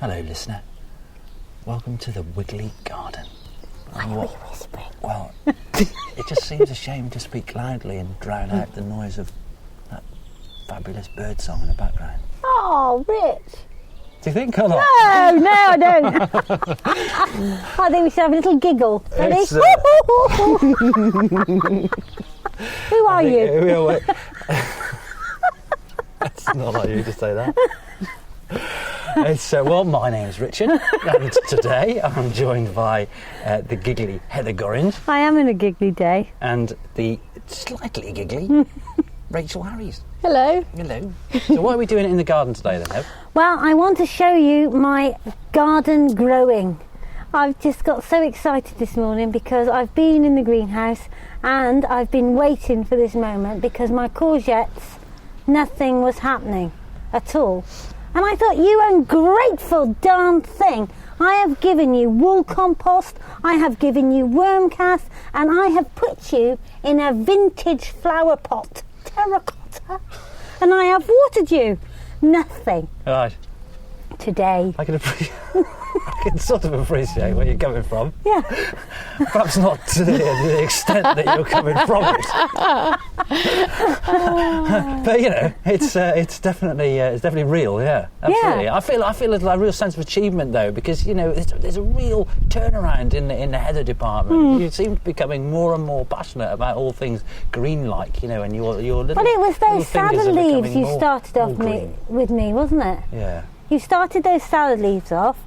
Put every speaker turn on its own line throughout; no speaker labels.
Hello, listener. Welcome to the Wiggly Garden.
Why are we whispering?
Well, it just seems a shame to speak loudly and drown out the noise of that fabulous bird song in the background.
Oh, Rich.
Do you think or not?
No, I don't. I think we should have a little giggle. Ready? Who are you?
It's not like you to say that. Well, my name's Richard, and today I'm joined by the giggly Heather Gorringe.
I am in a giggly day.
And the slightly giggly Rachel Harries.
Hello.
Hello. So why are we doing it in the garden today then, Hev?
Well, I want to show you my garden growing. I've just got so excited this morning because I've been in the greenhouse and I've been waiting for this moment because my courgettes, nothing was happening at all. And I thought, you ungrateful darn thing, I have given you wool compost, I have given you worm cast, and I have put you in a vintage flower pot, terracotta, and I have watered you. Nothing.
Right.
Today.
I can sort of appreciate where you're coming from.
Yeah.
Perhaps not to the extent that you're coming from it. But you know, it's definitely real. Yeah, absolutely.
Yeah.
I feel a real sense of achievement though, because you know there's a real turnaround in the Heather department. You seem to be becoming more and more passionate about all things green-like. You know, and your little.
But it was those salad leaves you started off
green.
with me, wasn't it?
Yeah.
You started those salad leaves off,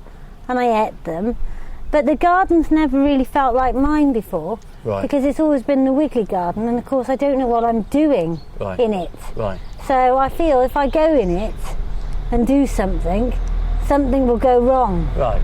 and I ate them. But the garden's never really felt like mine before,
right?
Because it's always been the Wiggly garden, and of course I don't know what I'm doing in it.
Right.
So I feel if I go in it and do something will go wrong.
Right.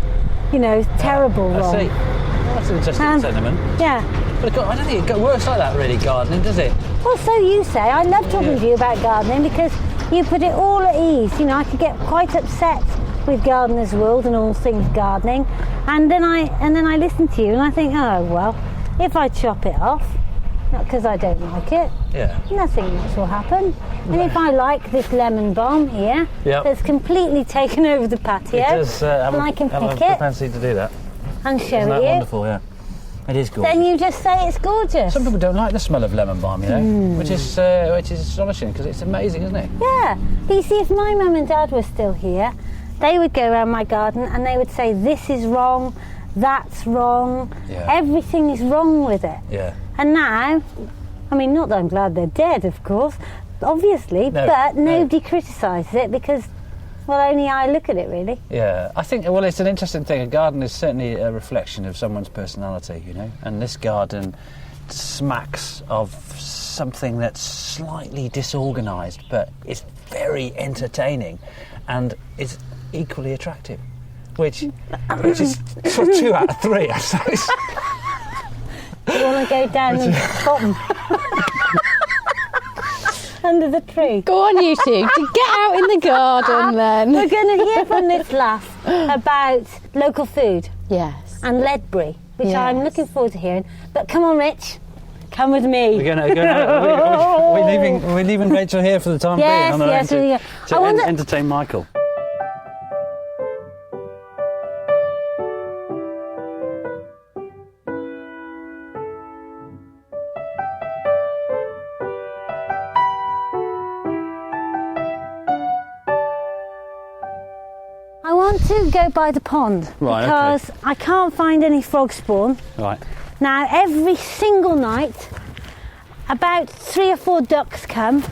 You know, terrible wrong.
I see. Well, that's an interesting sentiment.
Yeah.
But I don't think it works like that really, gardening, does it?
Well, so you say. I love talking to you about gardening because you put it all at ease. You know, I could get quite upset with Gardener's World and all things gardening, and then I listen to you and I think, oh well, if I chop it off, not because I don't like it, nothing much will happen. And if I like this lemon balm here, that's completely taken over the patio, and I can pick it,
fancy to do that,
and show
Isn't that
you.
Wonderful, yeah. It is gorgeous.
Then you just say it's gorgeous.
Some people don't like the smell of lemon balm, you know, which is astonishing because it's amazing, isn't it?
Yeah. But you see, if my mum and dad were still here, they would go around my garden and they would say, this is wrong, that's wrong, everything is wrong with it.
Yeah.
And now, I mean, not that I'm glad they're dead, of course, obviously, but nobody criticises it because, well, only I look at it, really.
Yeah, I think, well, it's an interesting thing. A garden is certainly a reflection of someone's personality, you know, and this garden smacks of something that's slightly disorganised, but it's very entertaining and it's equally attractive, which is sort of 2 out of 3, I suppose.
You want to go down the bottom? Under the tree.
Go on, you two. Get out in the garden, then.
We're going to hear from this lass about local food.
Yes.
And Ledbury, which I'm looking forward to hearing. But come on, Rich. Come with me.
We're leaving Rachel here for the time being.
Yes,
to entertain Michael.
I want to go by the pond because I can't find any frog spawn.
Right.
Now, every single night, about 3 or 4 ducks come,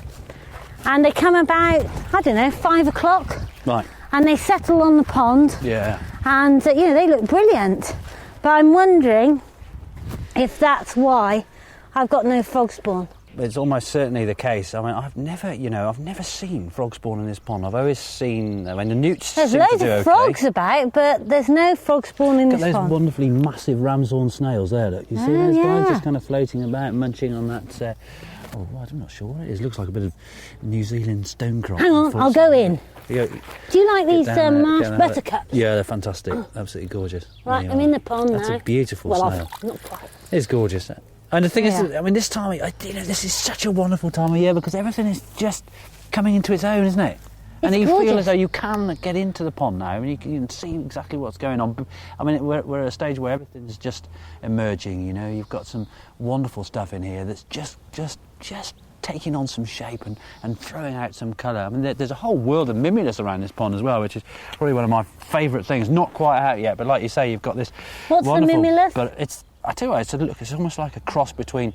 and they come about, I don't know, 5 o'clock.
Right.
And they settle on the pond.
Yeah.
And, you know, they look brilliant. But I'm wondering if that's why I've got no frog spawn.
It's almost certainly the case. I mean, I've never seen frog spawn in this pond. I've always seen, the newts
There's
seem
loads
to do
of frogs about, but there's no frog spawn in this
those
pond.
wonderfully massive ramshorn snails there, look. You see those guys just kind of floating about, munching on that, I'm not sure what it is. It looks like a bit of New Zealand stonecrop.
Hang on, I'll go in. Do you like these marsh buttercups?
Yeah, they're fantastic. Absolutely gorgeous.
Right, I'm in the pond now.
That's a beautiful snail.
Not quite.
It's gorgeous. And the thing is, I mean, this is such a wonderful time of year because everything is just coming into its own, isn't it? And you
gorgeous.
feel as though you can get into the pond now, and you can see exactly what's going on. I mean, we're at a stage where everything's just emerging. You know, you've got some wonderful stuff in here that's just taking on some shape and throwing out some colour. I mean, there's a whole world of mimulus around this pond as well, which is probably one of my favourite things. Not quite out yet, but like you say, you've got this.
What's
wonderful,
the mimulus?
But I tell you what, it's almost like a cross between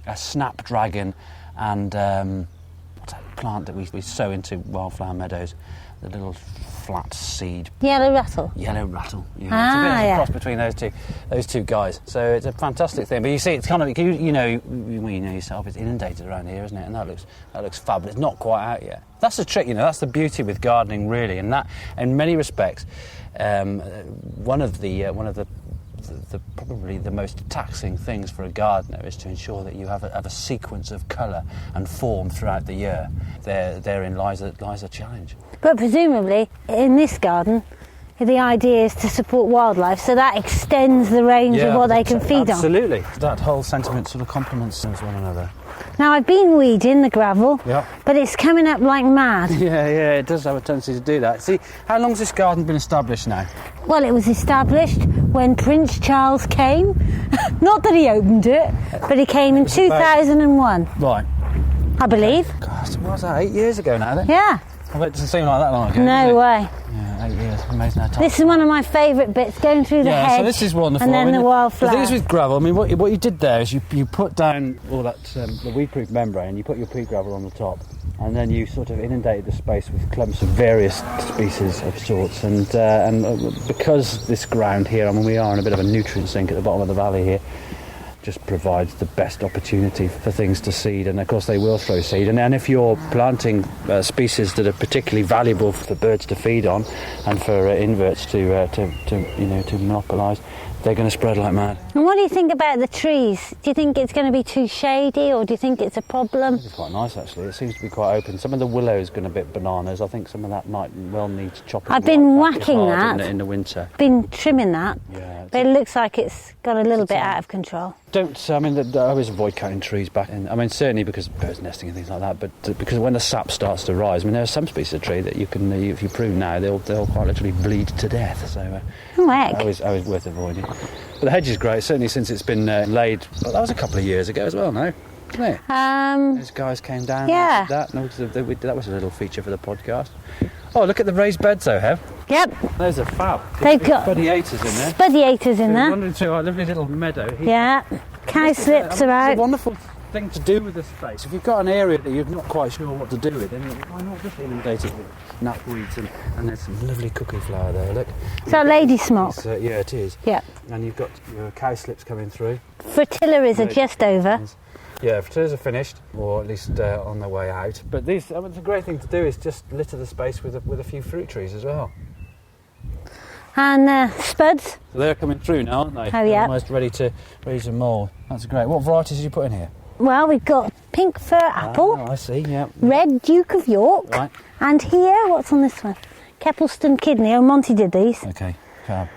a snapdragon and what's that plant that we sow into wildflower meadows? The little flat seed.
Yellow rattle.
Yellow rattle. Yeah.
Ah,
It's a bit of a
yeah.
cross between those two guys. So it's a fantastic thing. But you see, it's kind of you know yourself. It's inundated around here, isn't it? And that looks fab. But it's not quite out yet. That's the trick, you know. That's the beauty with gardening, really. And that, in many respects, one of the probably the most taxing things for a gardener is to ensure that you have a sequence of colour and form throughout the year. Therein lies a challenge.
But presumably, in this garden, the idea is to support wildlife, so that extends the range of what they can feed on.
Absolutely. That whole sentiment sort of complements one another.
Now, I've been weeding the gravel, but it's coming up like mad.
Yeah, it does have a tendency to do that. See, how long's this garden been established now?
Well, it was established when Prince Charles came. Not that he opened it, but he came in 2001,
Right.
I believe.
Gosh, what was that, 8 years ago now then?
Yeah,
I bet it doesn't seem like that long ago.
no
does it?
way.
Yeah, 8 years. Amazing how time.
This is one of my favourite bits, going through the hedge.
So this is wonderful.
and then
I mean,
the wildflower.
The thing is with gravel, I mean, what you did there is you put down all that the weed-proof membrane, you put your pea gravel on the top, and then you sort of inundated the space with clumps of various species of sorts. And because this ground here, I mean, we are in a bit of a nutrient sink at the bottom of the valley here, just provides the best opportunity for things to seed, and of course they will throw seed. And if you're planting species that are particularly valuable for birds to feed on, and for inverts to monopolise, they're going to spread like mad.
And what do you think about the trees? Do you think it's going to be too shady, or do you think it's a problem?
It's quite nice actually. It seems to be quite open. Some of the willow's going a bit bananas. I think some of that might well need chopping.
I've been
right back
whacking
hard
that.
in the winter.
Been trimming that,
Yeah.
but it looks like it's got a little bit out of control.
I always avoid cutting trees back in. I mean, certainly because of birds nesting and things like that, but because when the sap starts to rise, I mean, there are some species of tree that you can, if you prune now, they'll quite literally bleed to death. So always worth avoiding. But the hedge is great, certainly since it's been laid. Well, that was a couple of years ago as well, no? Wasn't it? Those guys came down.
Yeah.
That was a little feature for the podcast. Oh, look at the raised beds, though, Hev.
Yep,
Those are fab.
they've got
spadiators in there.
spadiators in there.
Wandering through our lovely little meadow here.
Yeah, cow slips are
It's a
out.
wonderful thing to do with the space. If you've got an area that you're not quite sure what to do with, then why not just inundate it with knapweeds and there's some lovely cuckoo flower there, look.
Is that lady smock?
Yeah, it is.
Yeah.
And you've got your cow slips coming through.
Fritillaries are just over.
Yeah, fritillaries are finished, or at least on their way out. But the great thing to do is just litter the space with a few fruit trees as well.
And spuds.
So they're coming through now, aren't they?
Oh,
They're
yeah.
almost ready to mould. That's great. What varieties did you put in here?
Well, we've got pink fir apple,
Oh, I see, yeah.
red Duke of York,
Right.
and here, what's on this one? Keppelston kidney. Oh, Monty did these.
Okay, fab.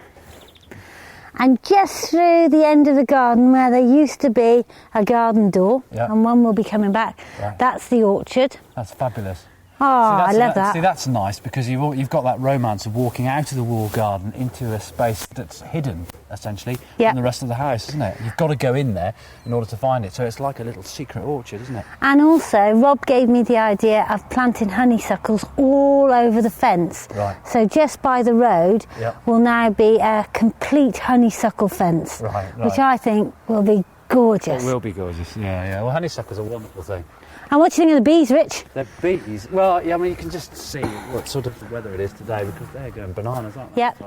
And just through the end of the garden, where there used to be a garden door,
Yeah.
and one will be coming back,
Right.
that's the orchard.
That's fabulous.
Oh, I love that.
See, that's nice because you've got that romance of walking out of the walled garden into a space that's hidden, essentially,
Yeah.
from the rest of the house, isn't it? You've got to go in there in order to find it. So it's like a little secret orchard, isn't it?
And also, Rob gave me the idea of planting honeysuckles all over the fence.
Right.
So just by the road
Yep.
will now be a complete honeysuckle fence,
Right.
which I think will be gorgeous.
It will be gorgeous, yeah. Well, honeysuckle's a wonderful thing.
And what do you think of the bees, Rich?
They're bees. Well, yeah, I mean, you can just see what sort of weather it is today because they're going bananas, aren't they?
Yep.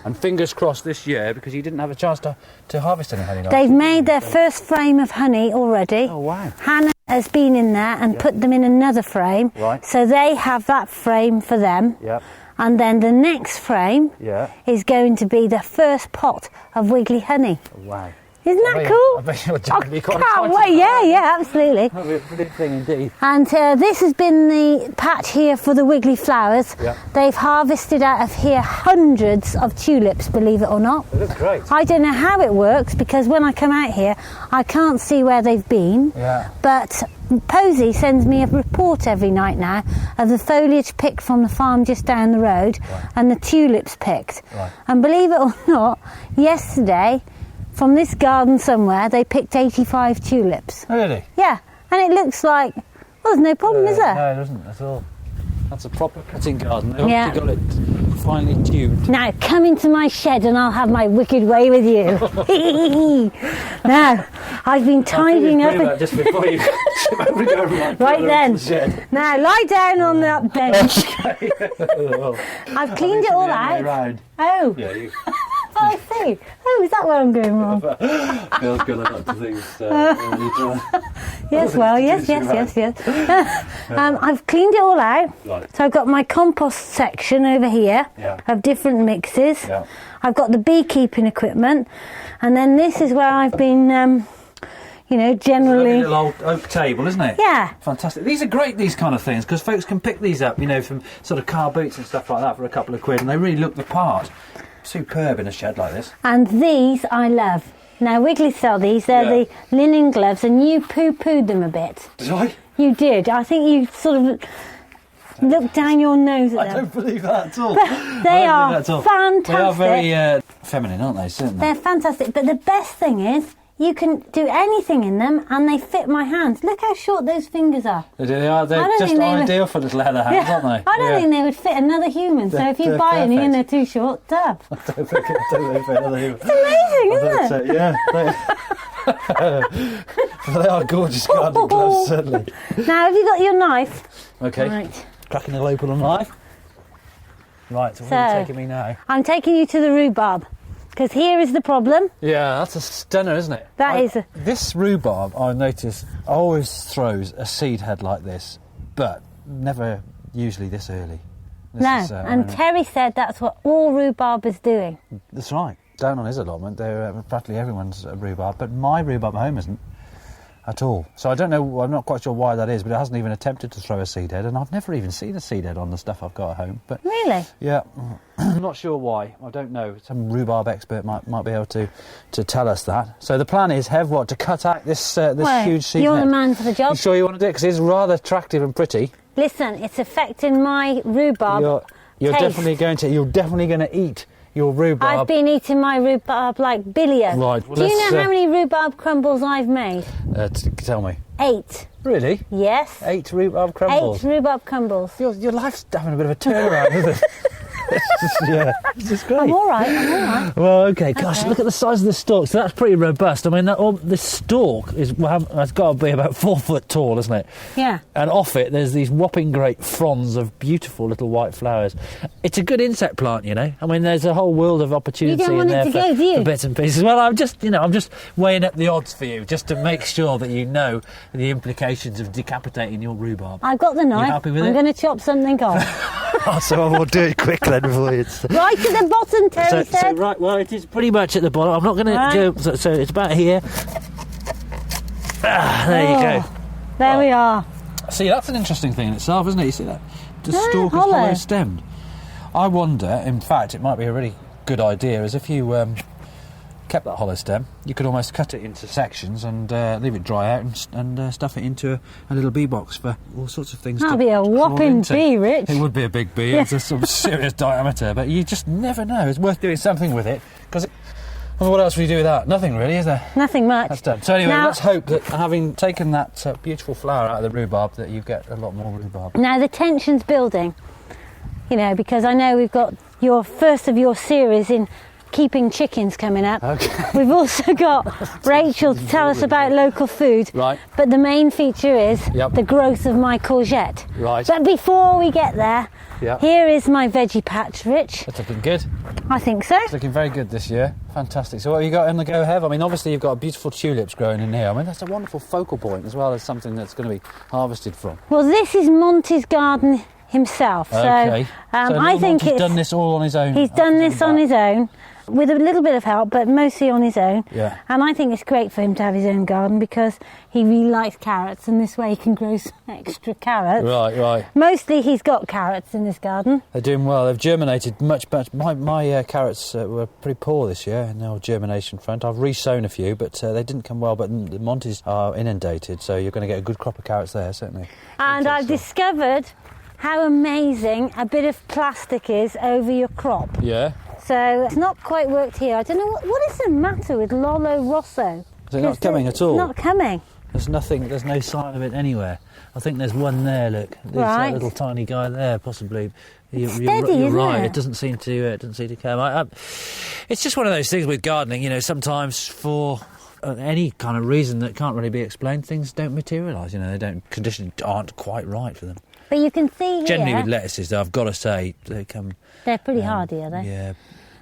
And fingers crossed this year because you didn't have a chance to harvest any honey.
They've made their first frame of honey already.
Oh, wow.
Hannah has been in there and put them in another frame.
Right.
So they have that frame for them.
Yep.
And then the next frame
Yeah.
is going to be the first pot of wiggly honey.
Wow.
Isn't that cool?
I bet you're generally quite
Can't
excited.
wait. Yeah, absolutely.
That'll be a brilliant thing indeed.
And this has been the patch here for the Wiggly flowers.
Yeah.
They've harvested out of here hundreds of tulips, believe it or not.
They look great.
I don't know how it works because when I come out here, I can't see where they've been.
Yeah.
But Posy sends me a report every night now of the foliage picked from the farm just down the road and the tulips picked.
Right.
And believe it or not, yesterday, from this garden somewhere, they picked 85 tulips.
Really?
Yeah, and it looks like, well, there's no problem, is there?
No, it isn't at all. That's a proper cutting garden. They've
Yeah.
obviously got it finely tuned.
Now, come into my shed and I'll have my wicked way with you. Now, I've been tidying up.
That just before you ship over and go right
Then.
the shed.
Now, lie down on that bench.
Oh,
I've cleaned it all out.
Around.
Oh,
Yeah, you
I see. Oh, is that where I'm going wrong?
feels good like that to things. When you try.
Yes, well, yes. I've cleaned it all out.
Right.
So I've got my compost section over here
Yeah.
of different mixes.
Yeah.
I've got the beekeeping equipment. And then this is where I've been,
Lovely
generally...
little old oak table, isn't it?
Yeah.
Fantastic. These are great, these kind of things, because folks can pick these up, from sort of car boots and stuff like that for a couple of quid, and they really look the part. Superb in a shed like this.
And these I love. Now, Wiggly sell these. They're
Yeah.
the linen gloves, and you poo-pooed them a bit.
Did I?
You did. I think you sort of looked down your nose at
I
them.
don't believe that at all.
They
I don't believe
are
that at all.
fantastic.
They are very feminine, aren't they? Certainly.
They're fantastic. But the best thing is, you can do anything in them, and they fit my hands. Look how short those fingers are.
They are. They're
I don't
just
think they would-
ideal for little leather hands, aren't they?
I don't think they would fit another human. So if you
They're
buy any and they're
perfect.
too short, dub.
I don't think they fit another human.
It's amazing, isn't it?
Yeah. They are gorgeous garden gloves, certainly.
Now, have you got your knife?
Okay.
Right.
Cracking the open on knife. Right, so where are you taking me now?
I'm taking you to the rhubarb. Because here is the problem.
Yeah, that's a stunner, isn't it?
That is.
This rhubarb, I've noticed, always throws a seed head like this, but never usually this early. This
No,
is,
and Terry said that's what all rhubarb is doing.
That's right. Down on his allotment, they're practically everyone's rhubarb, but my rhubarb at home isn't at all. So I don't know, I'm not quite sure why that is, but it hasn't even attempted to throw a seed head, and I've never even seen a seed head on the stuff I've got at home. But
Really?
yeah, I'm not sure why. I don't know. Some rhubarb expert might be able to tell us that. So the plan is, to cut out this
Well,
huge seed
you're
head.
the man for the job.
You sure you want to do it? Because it's rather attractive and pretty.
Listen, it's affecting my rhubarb
You're
taste.
definitely going to eat your rhubarb.
I've been eating my rhubarb like Billio.
Right, well,
Do you
let's,
know how many rhubarb crumbles I've made?
Tell me.
8.
Really?
Yes.
8 rhubarb crumbles?
8 rhubarb crumbles.
Your life's having a bit of a turnaround, isn't it? It's just great.
I'm all right.
Well, okay. Gosh, look at the size of the stalk. So that's pretty robust. I mean, this stalk has got to be about 4 foot tall, isn't it?
Yeah.
And off it, there's these whopping great fronds of beautiful little white flowers. It's a good insect plant, I mean, there's a whole world of opportunity
You don't want
in
it
there
to go, do you?
for bits and pieces. Well, I'm just weighing up the odds for you, just to make sure that you know the implications of decapitating your rhubarb.
I've got the knife.
happy with
I'm
it?
going to chop something off.
So I will do it quick then before it's...
Right at the bottom, Terry said.
right, well, it is pretty much at the bottom. I'm not going
Right.
to go... So it's about here. There you go.
There we are.
See, that's an interesting thing in itself, isn't it? You see that? The
Yeah,
stalk is
hollow.
hollow stemmed. I wonder, in fact, it might be a really good idea, is if you kept that hollow stem, you could almost cut it into sections and leave it dry out and stuff it into a little bee box for all sorts of things.
That'd
to
be a
crawl
whopping
into.
bee, Rich.
It would be a big bee. It's a sort of serious diameter, but you just never know. It's worth doing something with it, because what else would you do with that? Nothing really, is there?
Nothing much.
That's done. So anyway,
Now-
let's hope that having taken that beautiful flower out of the rhubarb, that you get a lot more rhubarb.
Now the tension's building, because I know we've got your first of your series in keeping chickens coming up.
Okay.
We've also got Rachel to tell us about local food.
Right.
But the main feature is
Yep.
the growth of my courgette.
Right.
But before we get there,
Yep.
here is my veggie patch, Rich.
It's looking good.
I think so.
It's looking very good this year. Fantastic. So what have you got on the go, Hev? I mean, obviously you've got beautiful tulips growing in here. I mean, that's a wonderful focal point, as well as something that's going to be harvested from.
Well, this is Monty's garden himself.
Okay.
So
So
I think
he's
it's...
done this all on his own.
He's done this on his own, with a little bit of help, but mostly on his own.
Yeah.
And I think it's great for him to have his own garden because he really likes carrots, and this way he can grow some extra carrots.
Right.
Mostly he's got carrots in this garden.
They're doing well. They've germinated much better. My carrots were pretty poor this year in the old germination front. I've re-sown a few, but they didn't come well. But the Montes are inundated, so you're going to get a good crop of carrots there, certainly.
And I've discovered how amazing a bit of plastic is over your crop.
Yeah.
So it's not quite worked here. I don't know what is the matter with Lollo Rosso.
Is it not coming at all?
It's not coming.
There's nothing. There's no sign of it anywhere. I think there's one there. Look, there's
Right.
that little tiny guy there, possibly.
Steady,
you're
isn't
right.
it?
It doesn't seem to come. It's just one of those things with gardening. You know, sometimes for any kind of reason that can't really be explained, things don't materialise. You know, they don't. Conditions aren't quite right for them.
But you can see here...
Generally with lettuces, though, I've got to say, they come...
They're pretty hardy, are they?
Yeah.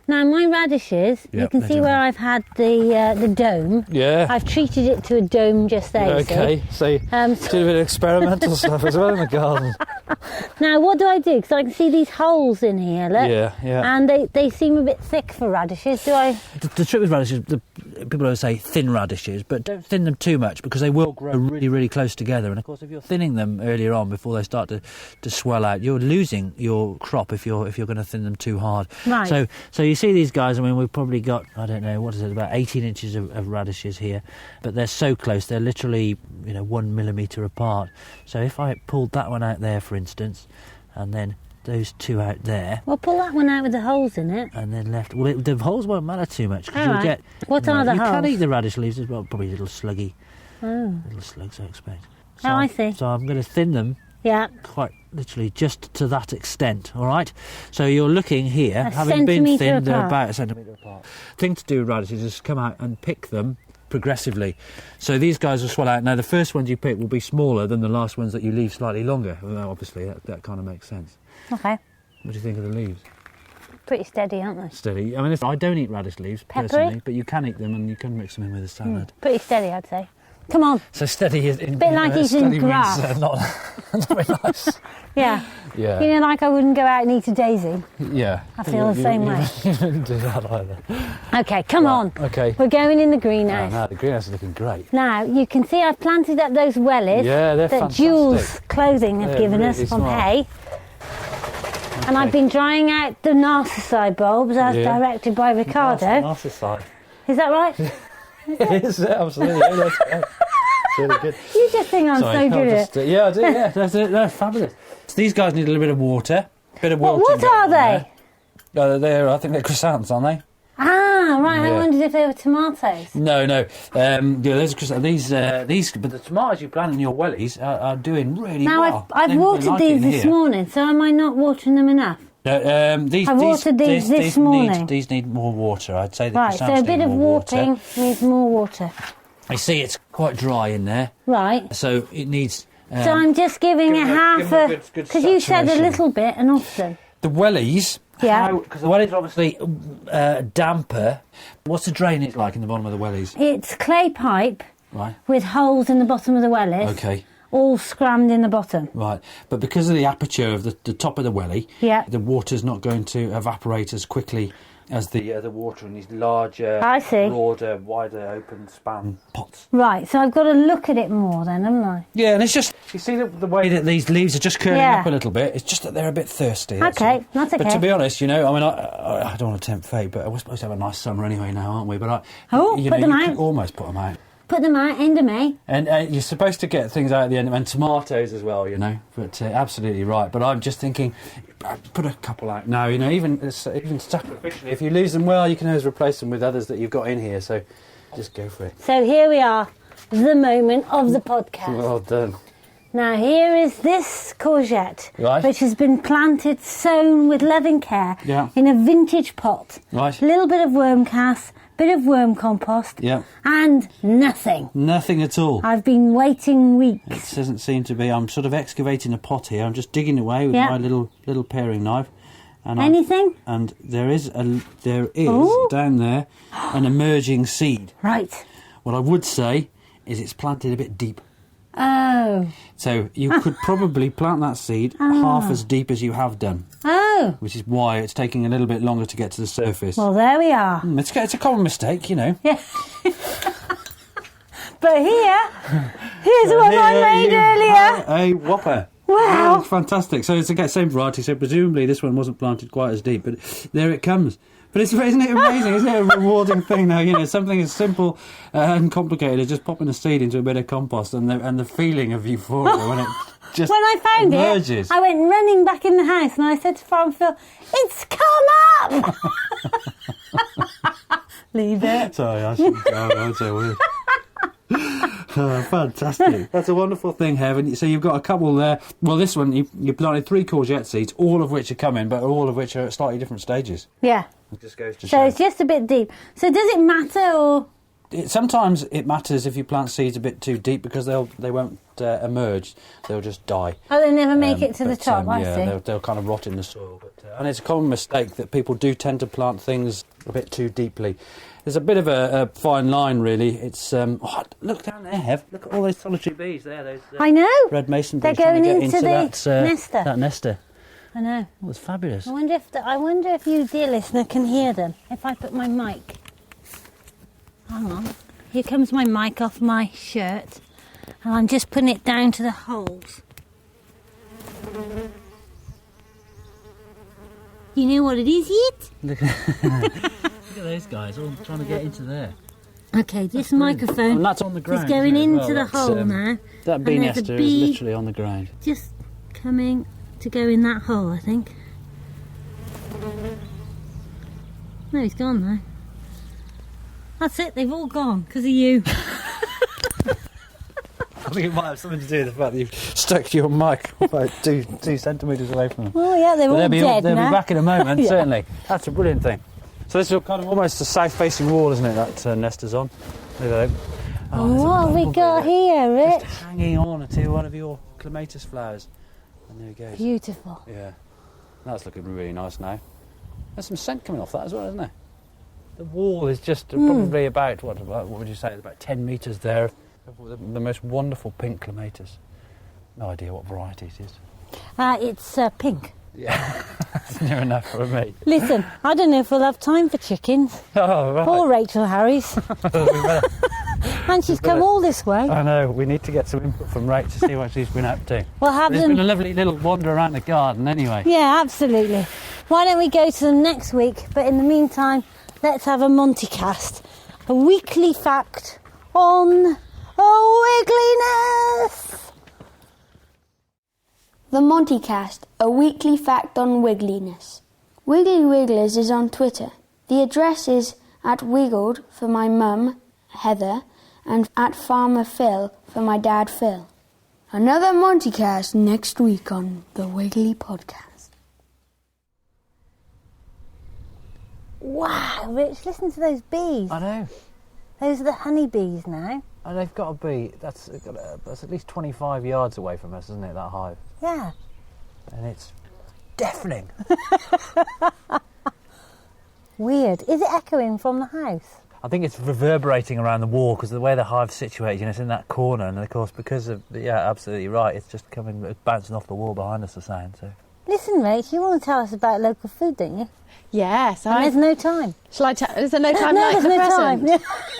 Now, my radishes, you
Yep,
can
they're
see
doing
where
well.
I've had the dome.
Yeah.
I've treated it to a dome just there, you see.
Okay, so you did a bit of experimental stuff as well in the garden.
Now, what do I do? Because I can see these holes in here, look.
Yeah.
And they seem a bit thick for radishes. Do I...
The trick with radishes, people always say thin radishes, but don't thin them too much because they will grow really, really close together. And of course, if you're thinning them earlier on before they start to swell out, you're losing your crop if you're going to thin them too hard.
Right.
So you see these guys. I mean, we've probably got, I don't know, what is it, about 18 inches of radishes here, but they're so close. They're literally 1 millimetre apart. So if I pulled that one out there, for instance, and then those two out there.
Well, pull that one out with the holes in it.
And then left. Well, the holes won't matter too much because
All
you'll
right.
get.
What are the
you
holes?
can eat the radish leaves as well. Probably little sluggy.
Oh.
Little slugs, I expect.
I see.
So I'm going to thin them.
Yeah.
Quite literally, just to that extent. All right. So you're looking here,
A
having been
centimetre
thinned, they're
apart.
about a centimetre apart. Thing to do with radishes is come out and pick them progressively. So these guys will swell out. Now the first ones you pick will be smaller than the last ones that you leave slightly longer. Well, obviously, that kind of makes sense.
Okay.
What do you think of the leaves?
Pretty steady, aren't they?
Steady. I mean, I don't eat radish leaves
Peppery?
personally, but you can eat them and you can mix them in with a salad.
Pretty steady, I'd say. Come on.
So steady is in
Bit like eating
steady
grass.
means, not very nice.
Yeah.
Yeah.
You know, like I wouldn't go out and eat a daisy.
Yeah.
I feel the same way.
You wouldn't do that either.
Okay, come on.
Okay.
We're going in the
Oh,
greenhouse.
no, the greenhouse is looking great.
Now, you can see I've planted up those wellies
Yeah, they're
that
fantastic.
Jules Clothing have
They're
given
really
us from
smart.
hay. And I've been drying out the narcissi bulbs as
Yeah.
directed by Ricardo.
Narcissi.
Is that right?
It is, absolutely. Yeah, that's great. It's really good.
You just think I'm
Sorry,
so good at it.
yeah, I do. Yeah, they're fabulous. So these guys need a little bit of water. Bit of water.
What are they?
I think they're chrysanthemums, aren't they?
Ah, right. I
Yeah.
wondered if they were tomatoes.
No. Yeah, these, but the tomatoes you plant in your wellies are doing really
Now,
well.
I've
They
watered
like it
these
in
this
here.
morning, so am I not watering them enough?
These,
I watered these this morning.
These need more water. I'd say the
Right, so a
chrysanthemums
bit
need
of
more water.
watering needs more water.
You see, it's quite dry in there,
Right.
so it needs.
So I'm just giving
give
it
them a-
half
give them a
a...
good
Because you said a
saturation.
little bit and often.
The wellies.
Yeah.
Because the wellies are obviously damper. What's the drainage like in the bottom of the wellies?
It's clay pipe
Right.
with holes in the bottom of the wellies.
Okay.
All scrammed in the bottom.
Right, but because of the aperture of the top of the welly,
Yeah.
the water's not going to evaporate as quickly as the water in these larger,
I see.
broader, wider, open span pots.
Right, so I've got to look at it more then, haven't I?
Yeah, and it's just, you see the way that these leaves are just curling
Yeah.
up a little bit, it's just that they're a bit thirsty.
Okay, that's
But
okay.
to be honest, I mean, I don't want to tempt fate, but we're supposed to have a nice summer anyway now, aren't we? But
Oh,
you
put them
you
out.
can almost put them out.
Put them out, end of May.
And you're supposed to get things out at the end, and tomatoes as well, But absolutely right. But I'm just thinking, put a couple out now. Even sacrificially, if you lose them, well, you can always replace them with others that you've got in here. So just go for it.
So here we are, the moment of the podcast.
Well done.
Now here is this courgette,
Right.
which has been planted, sown with loving care
Yeah.
in a vintage pot.
Right.
A little bit of worm cast, bit of worm compost,
Yeah.
and nothing.
Nothing at all.
I've been waiting
It
weeks.
doesn't seem to be. I'm sort of excavating a pot here. I'm just digging away with
Yeah.
my little paring knife. And
Anything?
And there is
Ooh.
down there an emerging seed.
Right.
What I would say is it's planted a bit deep.
Oh.
So you could probably plant that seed half as deep as you have done.
Oh, Oh.
which is why it's taking a little bit longer to get to the surface.
Well, there we are.
It's a common mistake, you know.
Yeah. But here's one I made earlier.
A whopper.
Wow.
Yeah, it's fantastic. So it's the same variety, so presumably this one wasn't planted quite as deep, but there it comes. But isn't it amazing? Isn't it a rewarding thing now? You know, something as simple and complicated as just popping a seed into a bit of compost and the feeling of euphoria when it just
When I found
emerges.
it, I went running back in the house and I said to Farm Phil, "It's come up!" Leave it.
Sorry, I shouldn't go. That's so weird. Oh, fantastic. That's a wonderful thing, Heaven. So you've got a couple there. Well, this one, you planted 3 courgette seeds, all of which are coming, but all of which are at slightly different stages.
Yeah.
It just goes to
So
show.
it's just a bit deep. So does it matter or...
Sometimes it matters if you plant seeds a bit too deep because they won't emerge. They'll just die.
Oh, they never make it to the
But,
top, I
yeah,
see.
they'll kind of rot in the soil. And it's a common mistake that people do tend to plant things a bit too deeply. There's a bit of a fine line, really. It's look down there, Hev. Look at all those solitary bees there. Those
I know.
red mason
They're
bees trying to
going
get
into the nester.
That nester.
I know.
Oh, it's fabulous.
I wonder if you, dear listener, can hear them. If I put my mic... Hang on. Here comes my mic off my shirt. And I'm just putting it down to the holes. You know what it is yet?
Look at those guys all trying to get into there.
Okay, this microphone
And that's on the ground.
is going
isn't it, as
into
well?
the hole now.
That
And
bee
there's a
nester
bee
is literally on the ground.
just coming to go in that hole, I think. No, he's gone now. That's it, they've all gone because of you.
I think it might have something to do with the fact that you've stuck your mic about 2 centimetres away from them.
Oh yeah, they're all
They'll
dead
be
now.
back in a moment,
Yeah.
certainly. That's a brilliant thing. So this is kind of almost a south-facing wall, isn't it, that nester's on? Look at that.
Oh,
there's a
what have we
bumblebee
got
there,
here, Rich?
just hanging on to one of your clematis flowers. And there he goes.
Beautiful.
Yeah. That's looking really nice now. There's some scent coming off that as well, isn't there? The wall is just probably about, what would you say, it's about 10 metres there. The most wonderful pink clematis. No idea what variety it is.
It's pink.
Yeah, that's near enough for me.
Listen, I don't know if we'll have time for chickens.
Oh, right.
Poor Rachel Harris. And she's come all this way.
I know, we need to get some input from Rach to see what she's been up to.
We'll have
It's
them.
been a lovely little wander around the garden anyway.
Yeah, absolutely. Why don't we go to them next week? But in the meantime, let's have a Monty cast. A weekly fact on wiggliness.
The Monty Cast, a weekly fact on wiggliness. Wiggly Wigglers is on Twitter. The address is @wiggled for my mum, Heather, and @Farmer Phil for my dad, Phil. Another Monty Cast next week on the Wiggly Podcast.
Wow, Rich, listen to those bees.
I know.
Those are the honeybees now.
And they've got to be, that's at least 25 yards away from us, isn't it, that hive?
Yeah.
And it's deafening.
Weird. Is it echoing from the house?
I think it's reverberating around the wall because the way the hive's situated, you know, it's in that corner, and of course because of absolutely right, it's just it's bouncing off the wall behind us, the sound. So
Listen, Rach, you want to tell us about local food, don't you?
Yes,
And there's no time.
Shall I is there no time
No,
like
there's
the
no
present?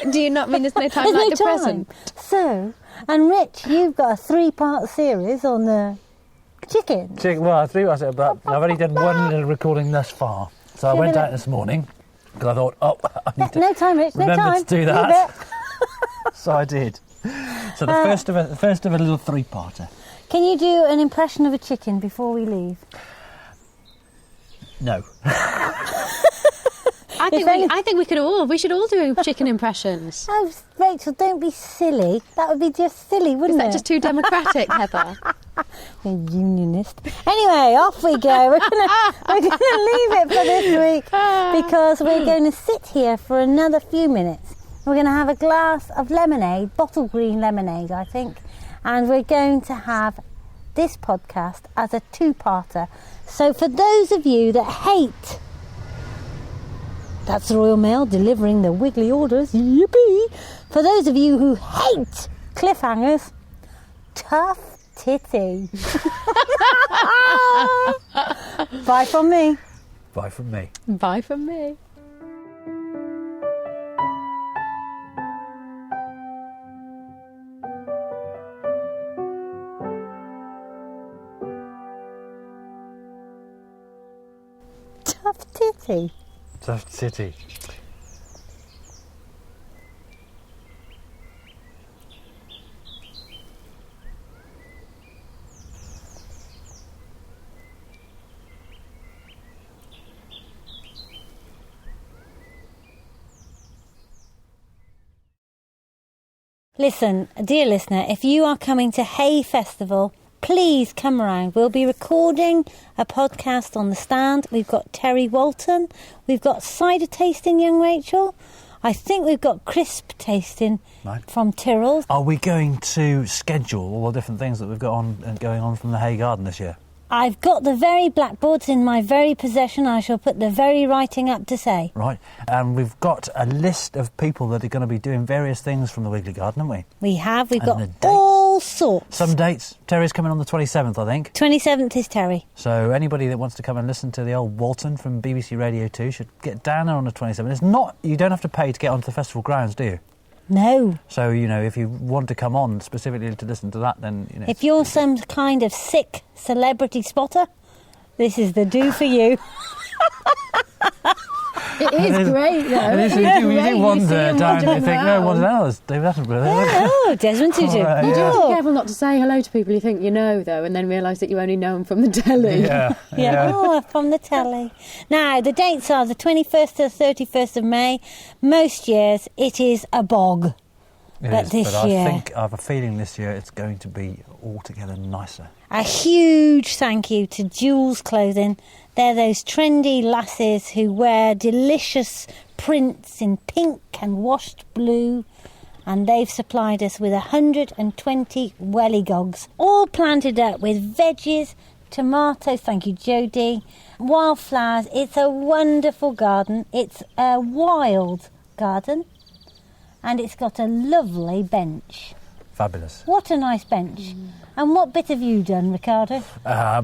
time.
Do you not mean there's no time
There's
like
no
the
time.
present?
So, and Rich, you've got a 3-part series on the chicken.
well, I think but I've only done one little recording thus far. So I went out this morning because I thought, I need to
No time, Rich, no
remember
time.
to do
Leave
that.
it.
So I did. So the first of a little 3-parter.
Can you do an impression of a chicken before we leave?
No.
I think we should all do chicken impressions.
Oh, Rachel, don't be silly. That would be just silly, wouldn't
Is that
it?
just too democratic, Heather?
A unionist. Anyway, off we go. We're gonna leave it for this week because we're going to sit here for another few minutes. We're going to have a glass of lemonade, bottle green lemonade, I think, and we're going to have this podcast as a 2-parter. So for those of you that hate, that's the Royal Mail delivering the Wiggly orders, yippee! For those of you who hate cliffhangers, tough titty. Bye from me.
Bye from me.
Bye from me.
Tough titty.
Tough City.
Listen, dear listener, if you are coming to Hay Festival, please come around. We'll be recording a podcast on the stand. We've got Terry Walton. We've got cider tasting, young Rachel. I think we've got crisp tasting from Tyrrell's.
Are we going to schedule all the different things that we've got on and going on from the Hay Garden this year?
I've got the very blackboards in my very possession. I shall put the very writing up to say.
Right. And we've got a list of people that are going to be doing various things from the Wiggly Garden, haven't we?
We have. We've
And
got
the dates.
all sorts.
Some dates. Terry's coming on the 27th, I think.
27th is Terry.
So anybody that wants to come and listen to the old Walton from BBC Radio 2 should get down there on the 27th. It's not, you don't have to pay to get onto the festival grounds, do you?
No.
So, you know, if you want to come on specifically to listen to that, then, you know.
If you're some kind of sick celebrity spotter, this is the do for you.
It is great, though.
It is,
It
you
is
do
great.
wander
see him
down and you
wandering
think, no,
around.
what's that? David Attenborough.
Oh, Desmond Tutu.
All right,
You do have to
Oh.
be careful not to say hello to people you think you know, though, and then realise that you only know them from the telly.
Yeah.
Yeah, oh, from the telly. Now, the dates are the 21st to the 31st of May. Most years, it is a bog.
It
But
is,
this
but
year-
I think I have a feeling this year it's going to be altogether nicer.
A huge thank you to Jules Clothing. They're those trendy lasses who wear delicious prints in pink and washed blue. And they've supplied us with 120 wellygogs, all planted up with veggies, tomatoes, thank you Jodie, wildflowers. It's a wonderful garden. It's a wild garden. And it's got a lovely bench.
Fabulous.
What a nice bench. And what bit have you done, Ricardo?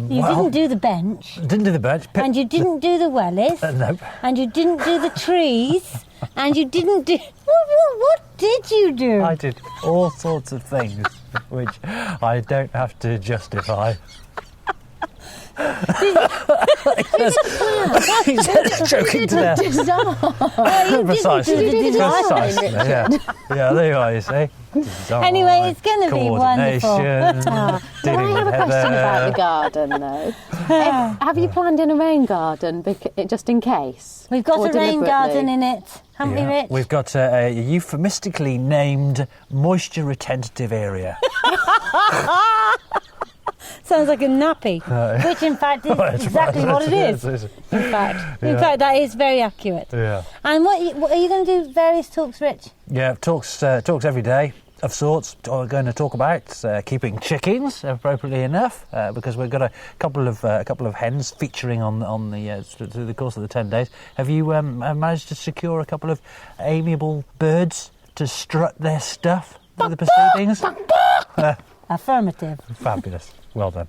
You didn't do the bench.
Didn't do the bench.
And you didn't do the wellies.
Nope.
And you didn't do the trees. And you didn't do... What did you do?
I did all sorts of things which I don't have to justify. He's joking to death.
You
Precisely.
didn't do the design.
Precisely. Yeah. Yeah, there you are, you see. Design,
Anyway, it's going to be wonderful.
coordination,
Can I
dealing
have
with
a question about the
Heather.
garden, though? Have you planned in a rain garden just in case?
We've got
Or
a rain
deliberately?
garden in it, haven't we,
Yeah.
Rich?
We've got a euphemistically named moisture retentive area.
Sounds like a nappy, which in fact is exactly what it is. In fact, that is very accurate.
Yeah.
And what are you going to do? Various talks, Rich?
Yeah, talks every day of sorts. We're going to talk about keeping chickens, appropriately enough, because we've got a couple of hens featuring on the through the course of the 10 days. Have you managed to secure a couple of amiable birds to strut their stuff through the proceedings?
Affirmative.
Fabulous. Well done.